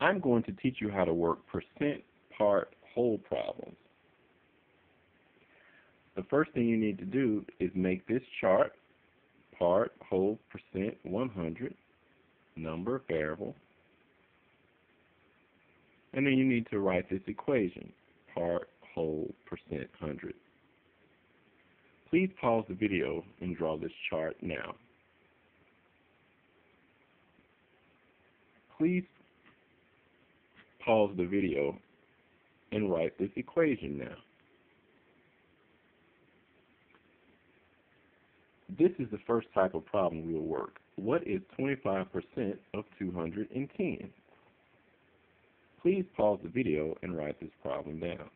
I'm going to teach you how to work percent, part, whole problems. The first thing you need to do is make this chart, part, whole, percent, 100, number, variable, and then you need to write this equation, part, whole, percent, 100. Please pause the video and draw this chart now. Please pause the video and write this equation now. This is the first type of problem we will work. What is 25% of 210? Please pause the video and write this problem down.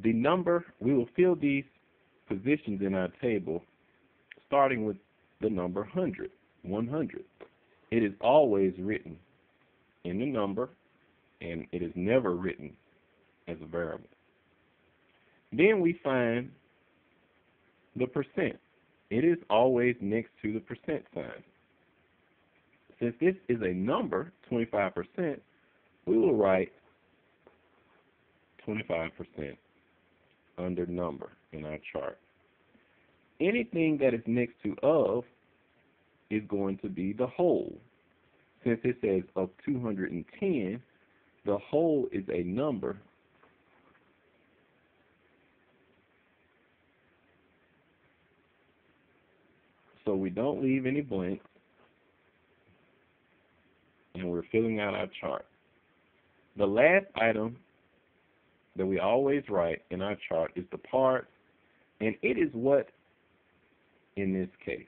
The number, we will fill these positions in our table starting with the number 100, 100. It is always written in the number, and it is never written as a variable. Then we find the percent. It is always next to the percent sign. Since this is a number, 25%, we will write 25% under number in our chart. Anything that is next to of is going to be the whole. Since it says of 210, the whole is a number. So we don't leave any blanks, and we're filling out our chart. The last item that we always write in our chart is the part, and it is what in this case.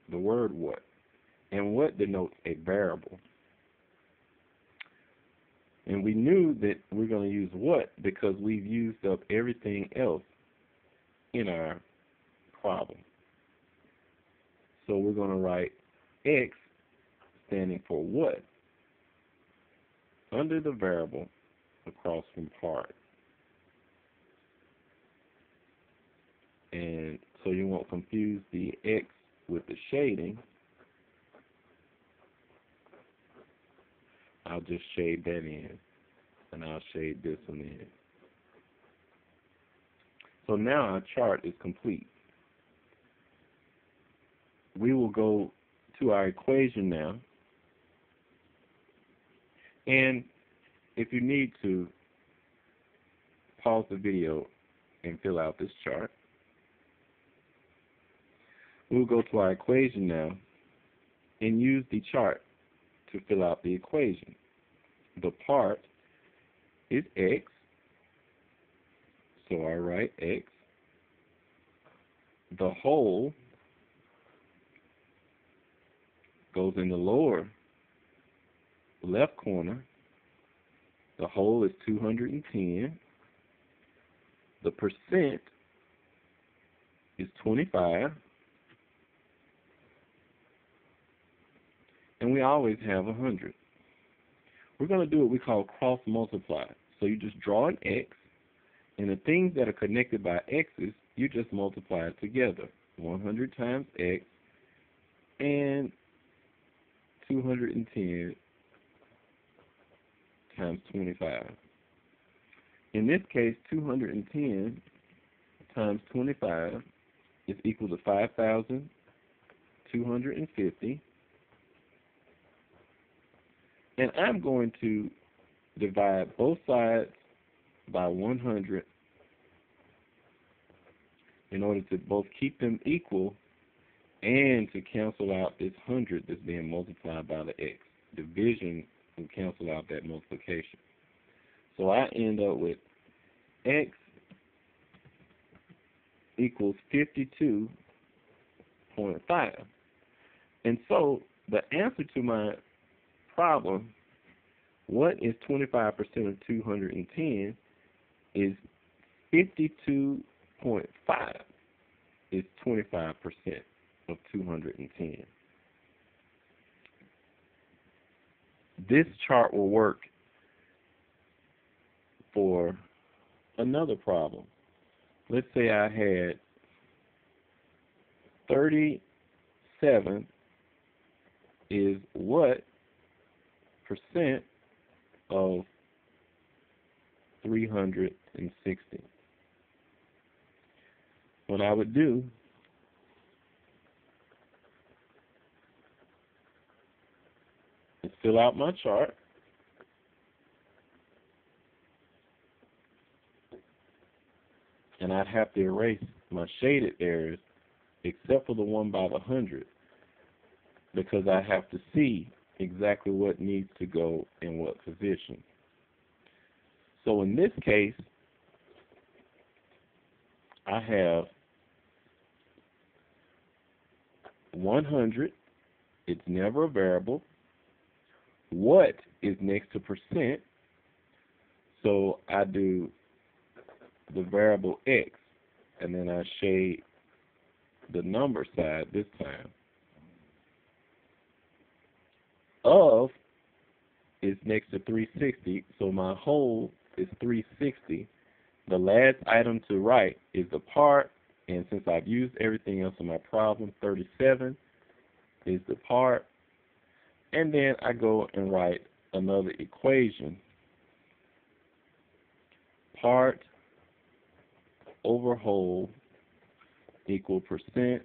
The word what. And what denotes a variable. And we knew that we're going to use what because we've used up everything else in our problem. So we're going to write X standing for what under the variable across from part. And so you won't confuse the X with the shading. I'll just shade that in, and I'll shade this one in. So now our chart is complete. We will go to our equation now, and if you need to, pause the video and fill out this chart. We'll go to our equation now and use the chart to fill out the equation. The part is X, so I write X. The whole goes in the lower left corner. The whole is 210. The percent is 25. And we always have 100. We're going to do what we call cross multiply. So you just draw an X, and the things that are connected by X's, you just multiply it together. 100 times X and 210 times 25. In this case, 210 times 25 is equal to 5,250. And I'm going to divide both sides by 100 in order to both keep them equal and to cancel out this 100 that's being multiplied by the X. Division will cancel out that multiplication. So I end up with X equals 52.5. And so the answer to my problem, what is 25% of 210, is 52.5 is 25% of 210. This chart will work for another problem. Let's say I had 37 is what percent of 360? What I would do is fill out my chart. And I'd have to erase my shaded areas except for the one by the 100 because I have to see exactly what needs to go in what position. So in this case, I have 100. It's never a variable. What is next to percent? So I do the variable x, and then I shade the number side this time. Of is next to 360, so my whole is 360. The last item to write is the part, and since I've used everything else in my problem, 37 is the part. And then I go and write another equation. Part over whole equal percent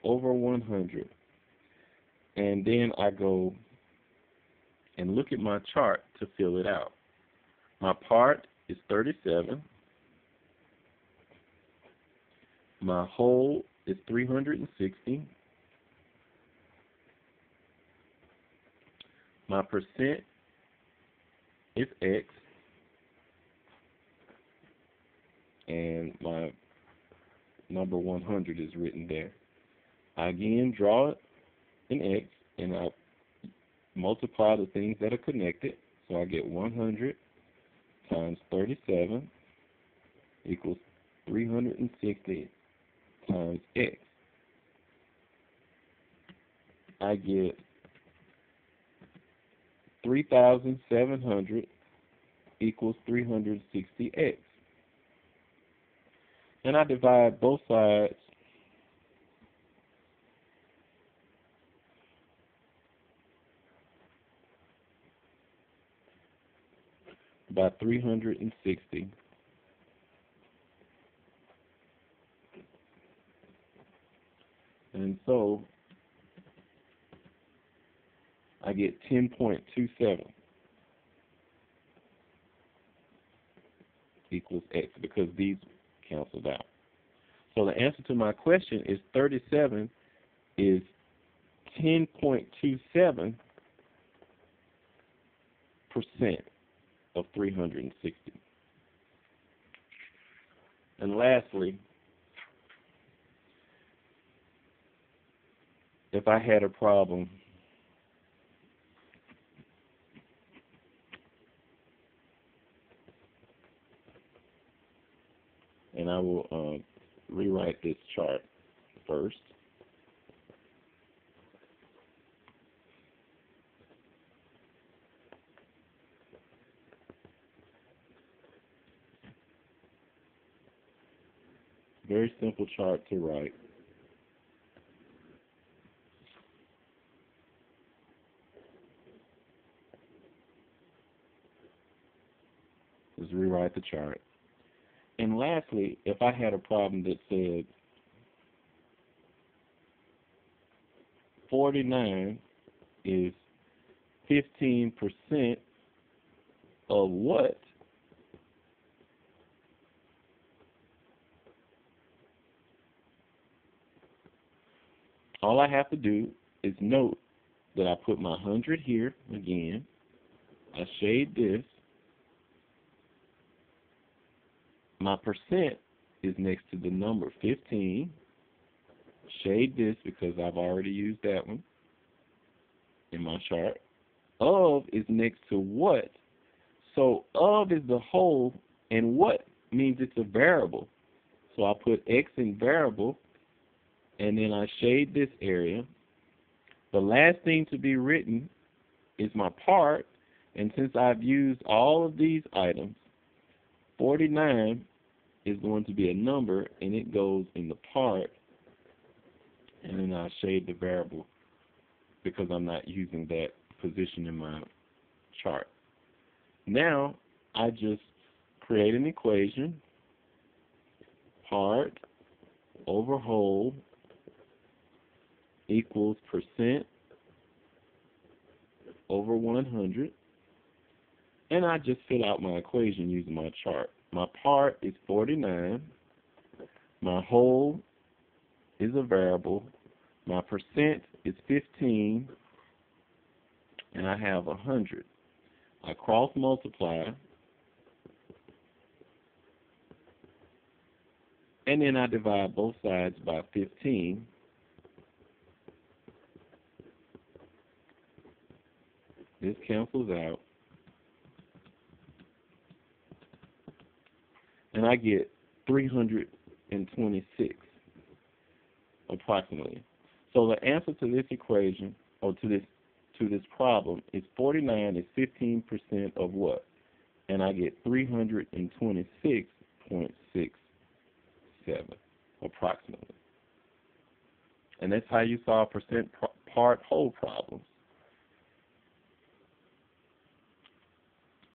over 100. And then I go and look at my chart to fill it out. My part is 37. My whole is 360. My percent is X. And my number 100 is written there. I again draw an X, and I multiply the things that are connected. So I get 100 times 37 equals 360 times X. I get 3,700 equals 360X. And I divide both sides by 360. And so I get 10.27 equals X because these canceled out. So the answer to my question is 37 is 10.27% of 360. And lastly, if I had a problem and I will rewrite this chart first. Very simple chart to write. Let's rewrite the chart. And lastly, if I had a problem that said 49 is 15% of what? All I have to do is note that I put my 100 here again. I shade this. My percent is next to the number 15. Shade this because I've already used that one in my chart. Of is next to what? So of is the whole, and what means it's a variable. So I put X in variable, and then I shade this area. The last thing to be written is my part, and since I've used all of these items, 49 is going to be a number, and it goes in the part and then I'll shade the variable because I'm not using that position in my chart. Now I just create an equation, part over whole equals percent over 100, and I just fill out my equation using my chart. My part is 49, my whole is a variable, my percent is 15, and I have 100. I cross multiply, and then I divide both sides by 15. This cancels out, and I get 326 approximately. So the answer to this equation, or to this problem, is 49 is 15% of what? And I get 326.67 approximately. And that's how you solve percent part whole problems.